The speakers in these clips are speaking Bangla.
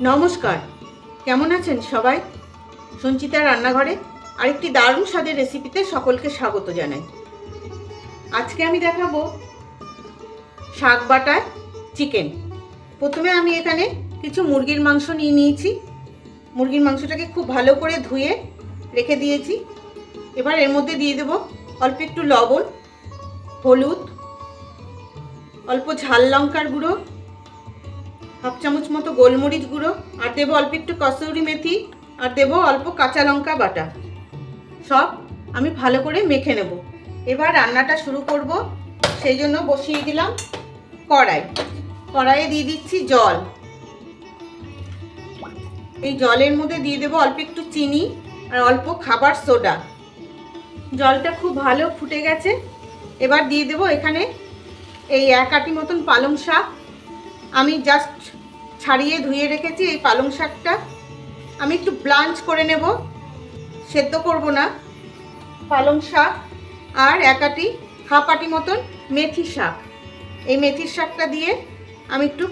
নমস্কার, কেমন আছেন সবাই? সঞ্চিতা রান্নাঘরে আরেকটি দারুণ স্বাদের রেসিপিতে সকলকে স্বাগত জানাই। আজকে আমি দেখাবো শাক বাটা চিকেন। প্রথমে আমি এখানে কিছু মুরগির মাংস নিয়ে নিয়েছি। মুরগির মাংসটাকে খুব ভালো করে ধুয়ে রেখে দিয়েছি। এবার এর মধ্যে দিয়ে দেব অল্প একটু লবণ, হলুদ, অল্প ঝাল লঙ্কার গুঁড়ো, হাফ চামচ মতো গোলমরিচ গুঁড়ো, আর দেবো অল্প একটু কসুরি মেথি, আর দেবো অল্প কাঁচা লঙ্কা বাটা। সব আমি ভালো করে মেখে নেব। এবার রান্নাটা শুরু করব। সেই জন্য বসিয়ে দিলাম কড়াইয়ে দিয়ে দিচ্ছি জল। এই জলের মধ্যে দিয়ে দেবো অল্প একটু চিনি আর অল্প খাবার সোডা। জলটা খুব ভালো ফুটে গেছে। এবার দিয়ে দেবো এখানে এই 1 আটি মতন পালং শাক। আমি জাস্ট ছাড়িয়ে ধুয়ে রেখেছি। এই পালং শাকটা আমি একটু ব্লাঞ্চ করে নেব, সেদ্ধ করব না। পালং শাক আর 1 আটি মতন মেথি শাক। এই মেথির শাকটা দিয়ে আমি একটু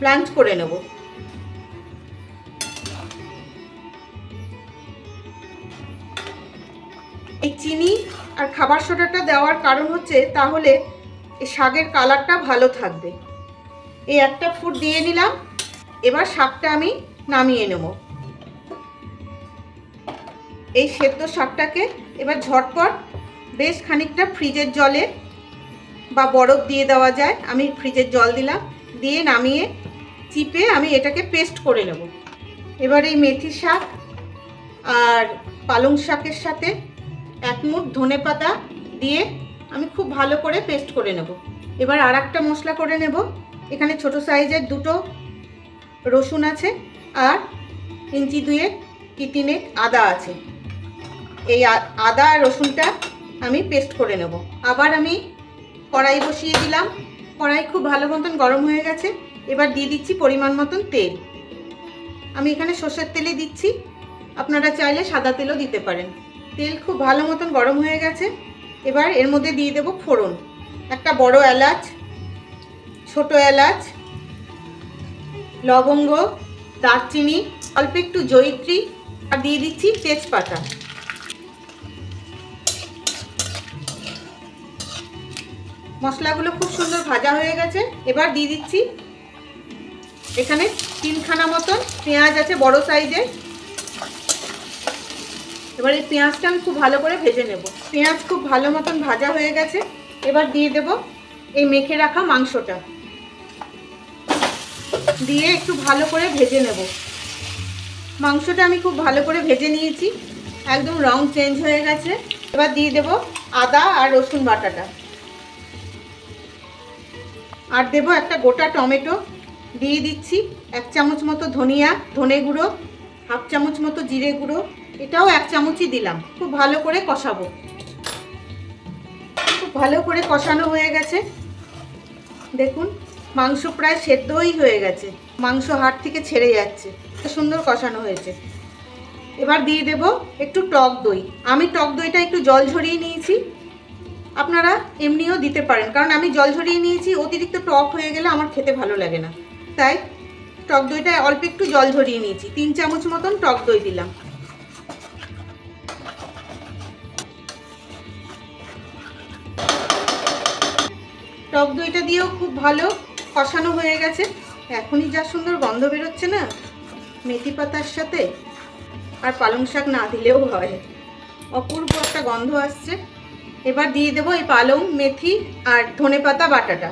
ব্লাঞ্চ করে নেব। এই চিনি আর খাবার সোডাটা দেওয়ার কারণ হচ্ছে তাহলে এই শাকের কালারটা ভালো থাকবে। এই একটা ফুট দিয়ে নিলাম। এবার শাকটা আমি নামিয়ে নেব। এই সেদ্ধ শাকটাকে এবার ঝটপট বেশ খানিকটা ফ্রিজের জলে বা বরফ দিয়ে দেওয়া যায়। আমি ফ্রিজের জল দিলাম, দিয়ে নামিয়ে চিপে আমি এটাকে পেস্ট করে নেব। এবার এই মেথি শাক আর পালং শাকের সাথে 1 মুঠ ধনেপাতা দিয়ে আমি খুব ভালো করে পেস্ট করে নেব। এবার আর একটা মশলা করে নেব। এখানে ছোট সাইজের 2টো রসুন আছে আর 2 ইঞ্চি কি 3 আদা আছে। এই আদা আর রসুনটা আমি পেস্ট করে নেব। আবার আমি কড়াই বসিয়ে দিলাম। কড়াই খুব ভালো মতন গরম হয়ে গেছে। এবার দিয়ে দিচ্ছি পরিমাণ মতন তেল। আমি এখানে সর্ষের তেলে দিচ্ছি, আপনারা চাইলে সাদা তেলও দিতে পারেন। তেল খুব ভালো মতন গরম হয়ে গেছে। এবার এর মধ্যে দিয়ে দেব ফোড়ন। একটা বড় এলাচ, ছোট এলাচ, লবঙ্গ, দারচিনি, অল্প একটু জয়িত্রী, আর দিয়ে দিচ্ছি তেজপাতা। মশলাগুলো খুব সুন্দর ভাজা হয়ে গেছে। এবার দিয়ে দিচ্ছি এখানে 3খানা মতন পেঁয়াজ আছে বড় সাইজের। এবার এই পেঁয়াজটা আমি খুব ভালো করে ভেজে নেব। পেঁয়াজ খুব ভালো মতন ভাজা হয়ে গেছে। এবার দিয়ে দেব এই মেখে রাখা মাংসটা, দিয়ে একটু ভালো করে ভেজে নেব। মাংসটা আমি খুব ভালো করে ভেজে নিয়েছি, একদম রং চেঞ্জ হয়ে গেছে। এবার দিয়ে দেব আদা আর রসুন বাটাটা, আর দেব একটা গোটা টমেটো। দিয়ে দিচ্ছি 1 চামচ মতো ধনে গুঁড়ো, হাফ চামচ মতো জিরে গুঁড়ো, এটাও 1 চামচই দিলাম। খুব ভালো করে কষাবো। খুব ভালো করে কষানো হয়ে গেছে। দেখুন মাংস প্রায় সেদ্ধই হয়ে গেছে, মাংস হাড় থেকে ছেড়ে যাচ্ছে, সুন্দর কষানো হয়েছে। এবার দিয়ে দেব একটু টক দই। আমি টক দইটা একটু জল ঝরিয়ে নিয়েছি, আপনারা এমনিও দিতে পারেন, কারণ আমি জল ঝরিয়ে নিয়েছি। অতিরিক্ত টক হয়ে গেলে আমার খেতে ভালো লাগে না, তাই টক দইটা অল্প একটু জল ঝরিয়ে নিয়েছি। 3 চামচ মতন টক দই দিলাম। টক দইটা দিয়েও খুব ভালো কষানো হয়ে গেছে। এখনই যা সুন্দর গন্ধ বেরোচ্ছে না মেথি পাতার সাথে, আর পালং শাক না দিলেও হয়, অপূর্ব একটা গন্ধ আসছে। এবার দিয়ে দেবো এই পালং, মেথি আর ধনেপাতা বাটাটা।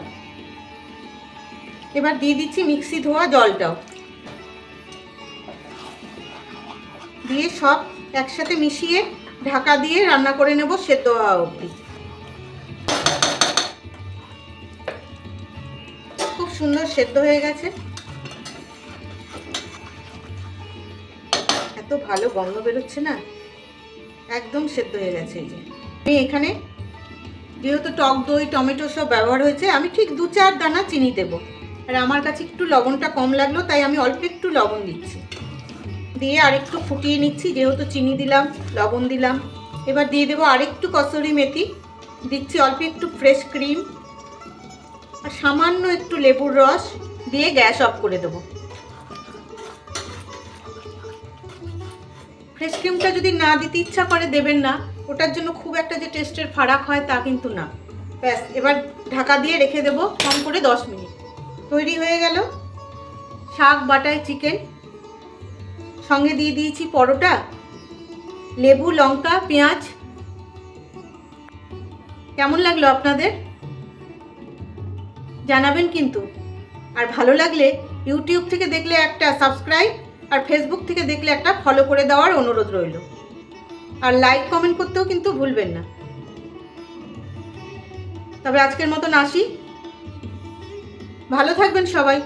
এবার দিয়ে দিচ্ছি মিক্সি ধোয়া জলটাও, দিয়ে সব একসাথে মিশিয়ে ঢাকা দিয়ে রান্না করে নেব সেদ্ধ হওয়া অবধি। খুব সুন্দর সেদ্ধ হয়ে গেছে, এত ভালো গন্ধ বেরোচ্ছে না, একদম সেদ্ধ হয়ে গেছে। এই যে আমি এখানে যেহেতু টক দই টমেটো সব ব্যবহার হয়েছে, আমি ঠিক 2-4 দানা চিনি দেব। আর আমার কাছে একটু লবণটা কম লাগলো, তাই আমি অল্প একটু লবণ দিচ্ছি। দিয়ে আরেকটু ফুটিয়ে নিচ্ছি, যেহেতু চিনি দিলাম লবণ দিলাম। এবার দিয়ে দেবো আরেকটু কসুরি মেথি, দিচ্ছি অল্প একটু ফ্রেশ ক্রিম, আর সামান্য একটু লেবুর রস দিয়ে গ্যাস অফ করে দেবো। ফ্রেশ ক্রিমটা যদি না দিতে ইচ্ছা করে দেবেন না, ওটার জন্য খুব একটা যে টেস্টের ফারাক হয় তা কিন্তু না। ব্যাস, এবার ঢাকা দিয়ে রেখে দেবো কম করে 10 মিনিট। তৈরি হয়ে গেল শাক বাটায় চিকেন। সঙ্গে দিয়ে দিয়েছি পরোটা, লেবু, লঙ্কা, পেঁয়াজ। কেমন লাগলো আপনাদের জানাবেন কিন্তু। আর ভালো লাগলে ইউটিউব থেকে দেখলে একটা সাবস্ক্রাইব, আর ফেসবুক থেকে দেখলে একটা ফলো করে দেওয়ার অনুরোধ রইল। আর লাইক কমেন্ট করতেও কিন্তু ভুলবেন না। তবে আজকের মতন আসি, ভালো থাকবেন সবাই।